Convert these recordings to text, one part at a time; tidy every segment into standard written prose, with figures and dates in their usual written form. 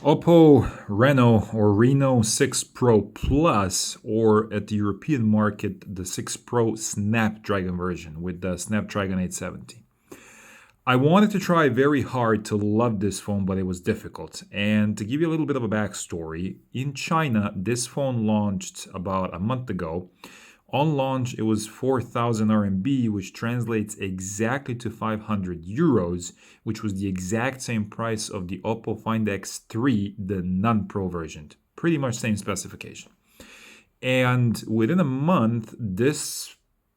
Oppo Reno or Reno 6 Pro Plus, or at the European market, the 6 Pro Snapdragon version with the Snapdragon 870. I wanted to try very hard to love this phone, but it was difficult. And to give you a little bit of a backstory, in China, this phone launched about a month ago. On launch, it was 4,000 RMB, which translates exactly to 500 euros, which was the exact same price of the Oppo Find X3, the non-Pro version. Pretty much same specification. And within a month, this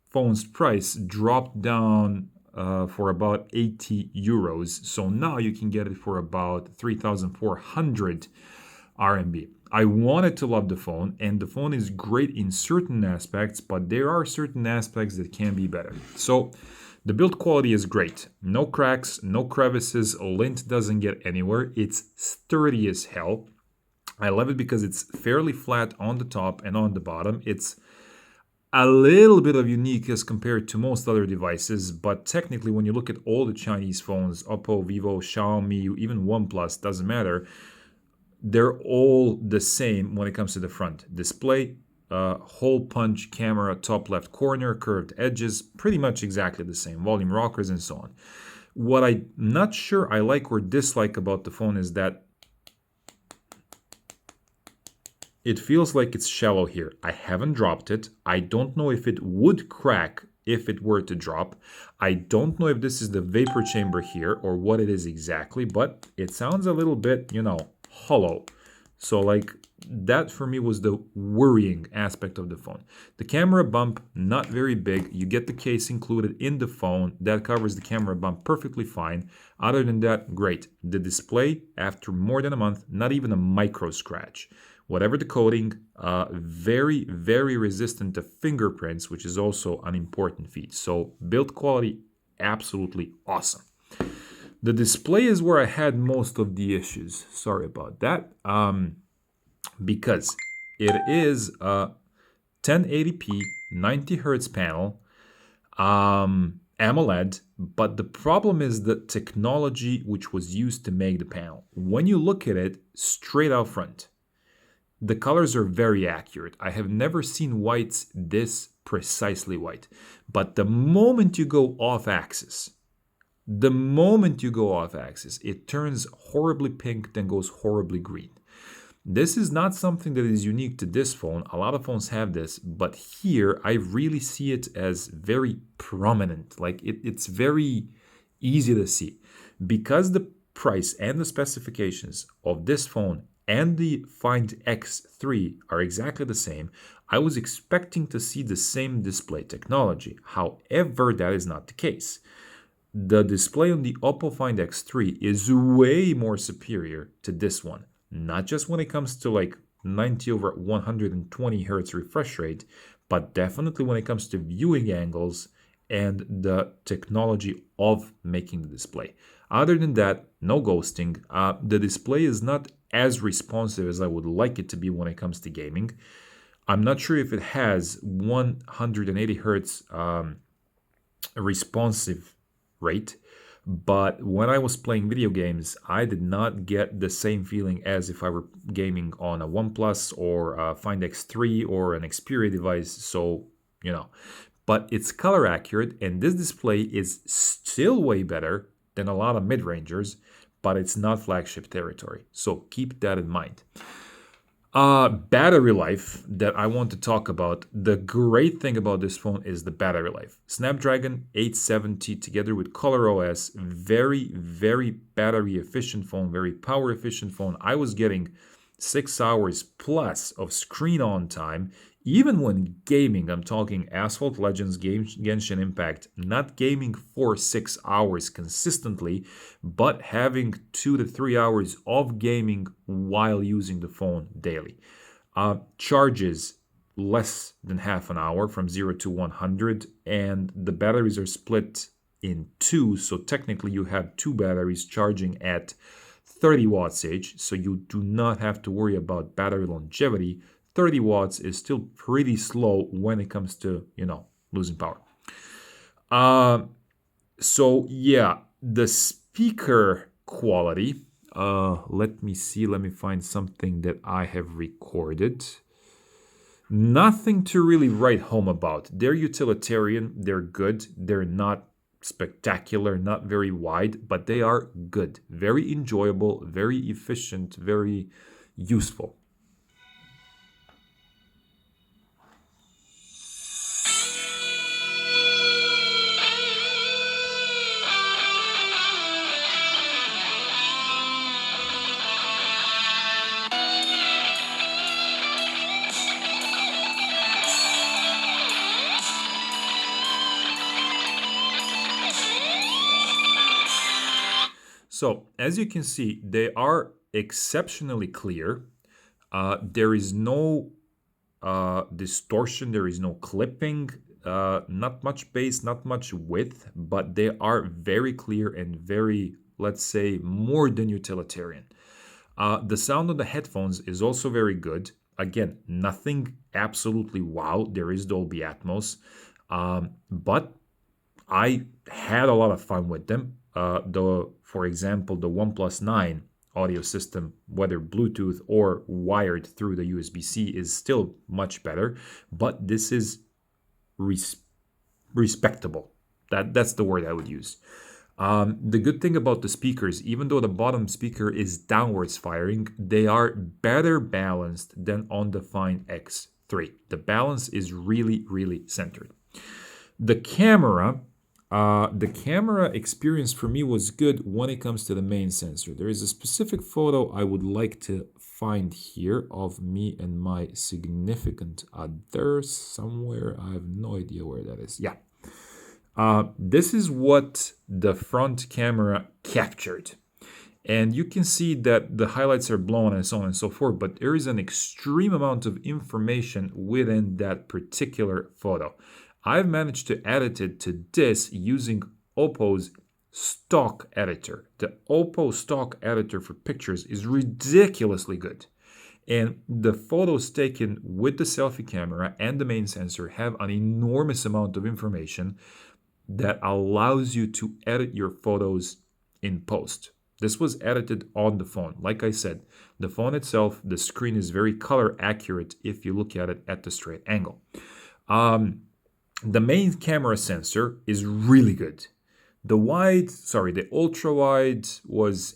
phone's price dropped down for about 80 euros. So now you can get it for about 3,400 RMB. I wanted to love the phone, and the phone is great in certain aspects, but there are certain aspects that can be better. So the build quality is great. No cracks, no crevices, lint doesn't get anywhere. It's sturdy as hell. I love it because it's fairly flat on the top and on the bottom. It's a little bit of unique as compared to most other devices, but technically when you look at all the Chinese phones, Oppo, Vivo, Xiaomi, even OnePlus, doesn't matter, they're all the same when it comes to the front. Display, hole punch, camera, top left corner, curved edges, pretty much exactly the same. Volume rockers and so on. What I'm not sure I like or dislike about the phone is that it feels like it's shallow here. I haven't dropped it. I don't know if it would crack if it were to drop. I don't know if this is the vapor chamber here or what it is exactly, but it sounds a little bit, hollow. So like that for me was the worrying aspect of the phone. The camera bump, not very big. You get the case included in the phone. That covers the camera bump perfectly fine. Other than that, great. The display, after more than a month, not even a micro scratch. Whatever the coating, very, very resistant to fingerprints, which is also an important feat. So build quality, absolutely awesome. The display is where I had most of the issues. Sorry about that. Because it is a 1080p 90 hertz panel, AMOLED, but the problem is the technology which was used to make the panel. When you look at it straight out front, the colors are very accurate. I have never seen whites this precisely white. But the moment you go off axis, it turns horribly pink, then goes horribly green. This is not something that is unique to this phone. A lot of phones have this, but here I really see it as very prominent. Like it's very easy to see. Because the price and the specifications of this phone and the Find X3 are exactly the same, I was expecting to see the same display technology. However, that is not the case. The display on the Oppo Find X3 is way more superior to this one. Not just when it comes to like 90 over 120 hertz refresh rate, but definitely when it comes to viewing angles and the technology of making the display. Other than that, no ghosting. The display is not as responsive as I would like it to be when it comes to gaming. I'm not sure if it has 180 hertz responsive rate, but when I was playing video games, I did not get the same feeling as if I were gaming on a OnePlus or a Find X3 or an Xperia device. So, but it's color accurate, and this display is still way better than a lot of mid-rangers, but it's not flagship territory. So keep that in mind. Battery life that I want to talk about. The great thing about this phone is the battery life. Snapdragon 870 together with ColorOS, very, very battery efficient phone, very power efficient phone. I was getting 6 hours plus of screen on time, even when gaming. I'm talking Asphalt Legends, Genshin Impact, not gaming for 6 hours consistently, but having 2 to 3 hours of gaming while using the phone daily. Charges less than half an hour from 0 to 100, and the batteries are split in two, so technically you have two batteries charging at 30 watts each, so you do not have to worry about battery longevity. 30 watts is still pretty slow when it comes to, losing power. So yeah, the speaker quality Let me see. Let me find something that I have recorded. Nothing to really write home about. They're utilitarian. They're good. They're not spectacular, not very wide, but they are good. Very enjoyable, very efficient, very useful. So, as you can see, they are exceptionally clear. There is no distortion, there is no clipping, not much bass, not much width, but they are very clear and very, let's say, more than utilitarian. The sound of the headphones is also very good. Again, nothing absolutely wow. There is Dolby Atmos, but I had a lot of fun with them. For example, the OnePlus 9 audio system, whether Bluetooth or wired through the USB-C, is still much better. But this is respectable. That's the word I would use. The good thing about the speakers, even though the bottom speaker is downwards firing, they are better balanced than on the Find X3. The balance is really, really centered. The camera experience for me was good when it comes to the main sensor. There is a specific photo I would like to find here of me and my significant other somewhere. I have no idea where that is. Yeah. This is what the front camera captured. And you can see that the highlights are blown and so on and so forth, but there is an extreme amount of information within that particular photo. I've managed to edit it to this using Oppo's stock editor. The Oppo stock editor for pictures is ridiculously good. And the photos taken with the selfie camera and the main sensor have an enormous amount of information that allows you to edit your photos in post. This was edited on the phone. Like I said, the phone itself, the screen is very color accurate if you look at it at the straight angle. The main camera sensor is really good. The ultra wide was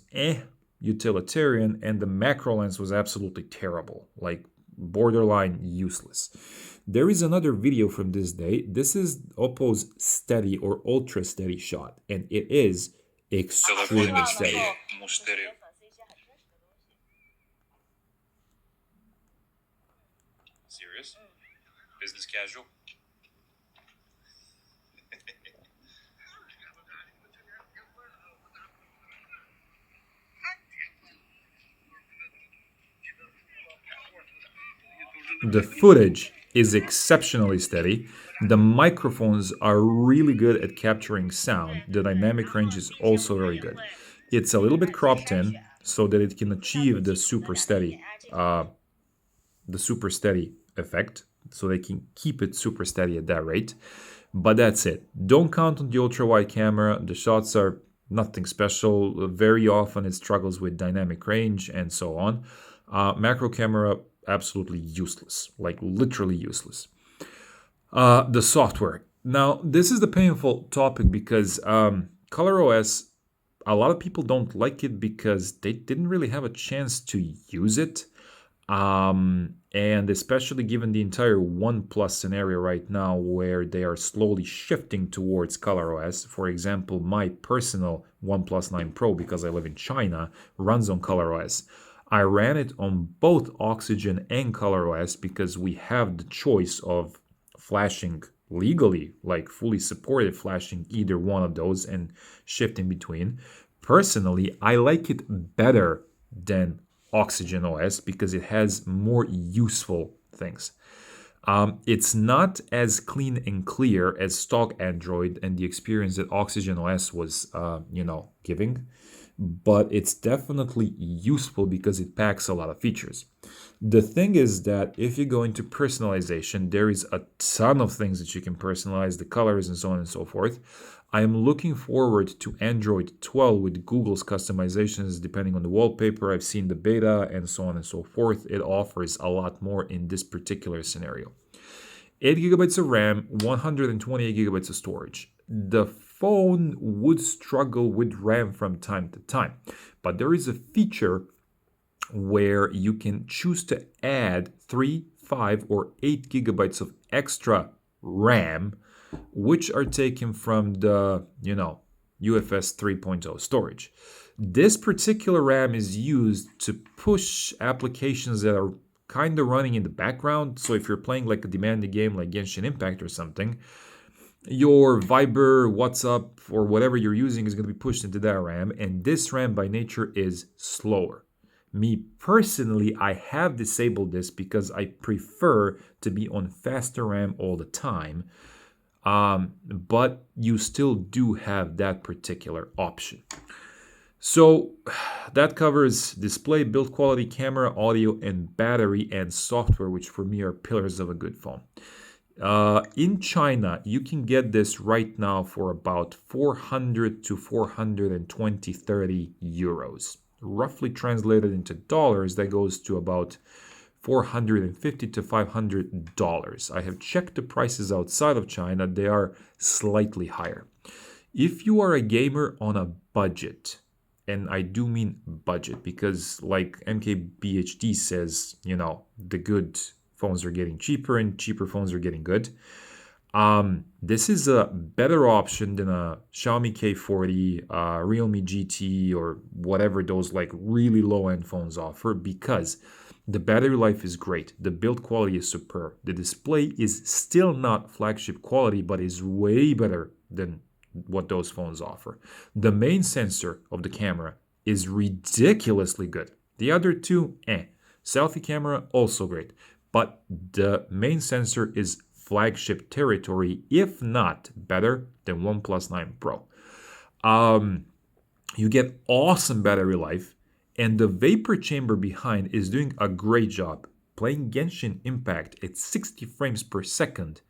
utilitarian, and the macro lens was absolutely terrible, like borderline useless. There is another video from this day. This is Oppo's steady or ultra steady shot, and it is extremely steady. Serious? Business casual? The footage is exceptionally steady. The microphones are really good at capturing sound. The dynamic range is also very good. It's a little bit cropped in so that it can achieve the super steady effect, so they can keep it super steady at that rate. But that's it. Don't count on the ultra wide camera. The shots are nothing special. Very often it struggles with dynamic range and so on. Macro camera, absolutely useless, like literally useless. The software. Now, this is the painful topic because ColorOS, a lot of people don't like it because they didn't really have a chance to use it. And especially given the entire OnePlus scenario right now where they are slowly shifting towards ColorOS. For example, my personal OnePlus 9 Pro, because I live in China, runs on ColorOS. I ran it on both Oxygen and ColorOS because we have the choice of flashing legally, like fully supported flashing either one of those and shifting between. Personally, I like it better than Oxygen OS because it has more useful things. It's not as clean and clear as stock Android and the experience that Oxygen OS was, giving, but it's definitely useful because it packs a lot of features. The thing is that if you go into personalization, there is a ton of things that you can personalize, the colors and so on and so forth. I am looking forward to Android 12 with Google's customizations depending on the wallpaper. I've seen the beta and so on and so forth. It offers a lot more in this particular scenario. 8 gigabytes of RAM, 128 gigabytes of storage. The phone would struggle with RAM from time to time, but there is a feature where you can choose to add 3, 5, or 8 gigabytes of extra RAM, which are taken from the, UFS 3.0 storage. This particular RAM is used to push applications that are kind of running in the background. So if you're playing like a demanding game like Genshin Impact or something, your Viber, WhatsApp, or whatever you're using is going to be pushed into that RAM, and this RAM by nature is slower. Me personally, I have disabled this because I prefer to be on faster RAM all the time, but you still do have that particular option. So that covers display, build quality, camera, audio, and battery and software, which for me are pillars of a good phone. In China, you can get this right now for about 400 to 420, 30 euros. Roughly translated into dollars, that goes to about $450 to $500. I have checked the prices outside of China. They are slightly higher. If you are a gamer on a budget, and I do mean budget because like MKBHD says, the good phones are getting cheaper and cheaper phones are getting good. This is a better option than a Xiaomi K40, Realme GT, or whatever those like really low-end phones offer, because the battery life is great. The build quality is superb. The display is still not flagship quality, but is way better than what those phones offer. The main sensor of the camera is ridiculously good. The other two, Selfie camera, also great. But the main sensor is flagship territory, if not better than OnePlus 9 Pro. You get awesome battery life, and the vapor chamber behind is doing a great job. Playing Genshin Impact at 60 frames per second,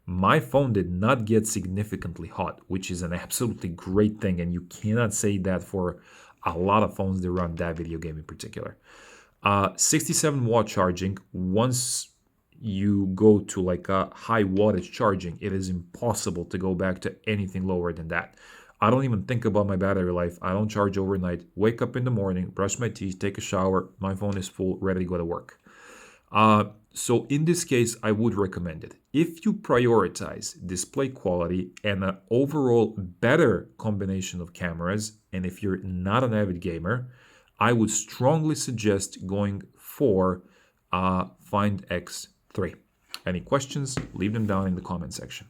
my phone did not get significantly hot, which is an absolutely great thing, and you cannot say that for a lot of phones that run that video game in particular. 67 watt charging. Once you go to like a high wattage charging, it is impossible to go back to anything lower than that. I don't even think about my battery life. I don't charge overnight. Wake up in the morning, brush my teeth, take a shower. My phone is full, ready to go to work. So in this case, I would recommend it. If you prioritize display quality and an overall better combination of cameras, and if you're not an avid gamer, I would strongly suggest going for Find X3. Any questions? Leave them down in the comment section.